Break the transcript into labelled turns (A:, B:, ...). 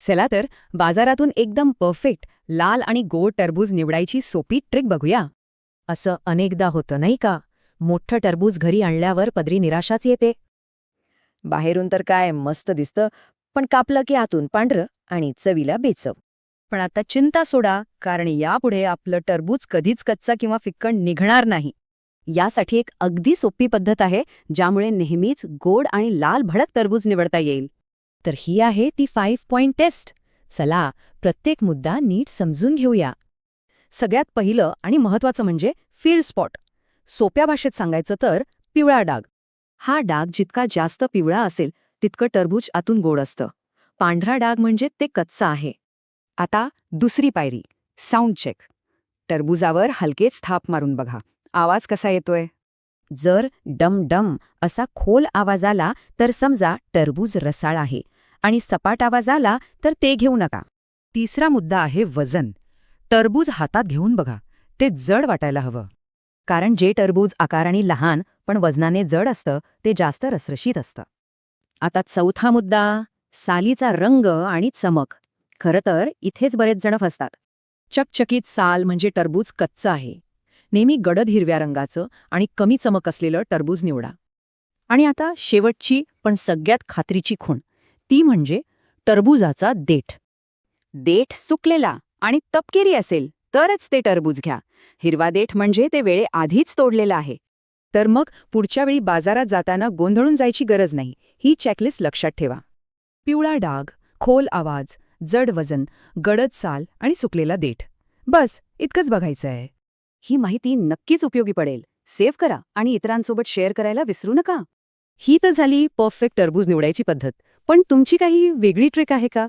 A: चला तर बाजारातून एकदम परफेक्ट लाल आणि गोड टरबूज निवडायची सोपी ट्रिक बघूया.
B: असं अनेकदा होतं नाही का? मोठं टरबूज घरी आणल्यावर पदरी निराशाच येते.
A: बाहेरून तर काय मस्त दिसतं, पण कापलं की आतून पांढरं आणि चवीला बेचव. पण आता चिंता सोडा, कारण यापुढे आपलं टरबूज कधीच कच्चा किंवा फिक्कट निघणार नाही. यासाठी एक अगदी सोपी पद्धत आहे, ज्यामुळे नेहमीच गोड आणि लाल भडक टरबूज निवडता येईल.
B: तर ही आहे ती 5 पॉइंट टेस्ट. चला, प्रत्येक मुद्दा नीट समजून घेऊया.
A: सगळ्यात पहिलं आणि महत्त्वाचं म्हणजे फील्ड स्पॉट. सोप्या भाषेत सांगायचं तर पिवळा डाग. हा डाग जितका जास्त पिवळा असेल तितकं टरबूज आतून गोड असतं. पांढरा डाग म्हणजे ते कच्चं आहे. आता दुसरी पायरी, साऊंड चेक. टरबुजावर हलकेच थाप मारून बघा, आवाज कसा येतोय.
B: जर डम डम असा खोल आवाज आला तर समजा टरबूज रसाळ आहे, आणि सपाट आवाज आला तर ते घेऊ नका.
A: तिसरा मुद्दा आहे वजन. टरबूज हातात घेऊन बघा, ते जड वाटायला हवं.
B: कारण जे टरबूज आकाराने लहान पण वजनाने जड असतं ते जास्त रसरशीत असतं.
A: आता चौथा मुद्दा, सालीचा रंग आणि चमक. खरं तर इथेच बरेच जण फसतात. चकचकीत साल म्हणजे टरबूज कच्चं आहे. नेहमी गडद हिरव्या रंगाचं आणि कमी चमक असलेलं टरबूज निवडा. आणि आता शेवटची पण सगळ्यात खात्रीची खूण, ती म्हणजे टरबुजाचा देठ. देठ सुकलेला आणि तपकिरी असेल तरच ते टरबूज घ्या. हिरवा देठ म्हणजे ते वेळेआधीच तोडलेलं आहे. तर मग पुढच्या वेळी बाजारात जाताना गोंधळून जायची गरज नाही. ही चेकलिस्ट लक्षात ठेवा. पिवळा डाग, खोल आवाज, जड वजन, गडद साल आणि सुकलेला देठ. बस इतकंच बघायचं आहे. ही माहिती नक्कीच उपयोगी पडेल. सेव्ह करा आणि इतरांसोबत शेअर करायला विसरू नका. ही तर झाली परफेक्ट टरबूज निवडायची पद्धत. पण तुमची काही वेगळी ट्रिक आहे का?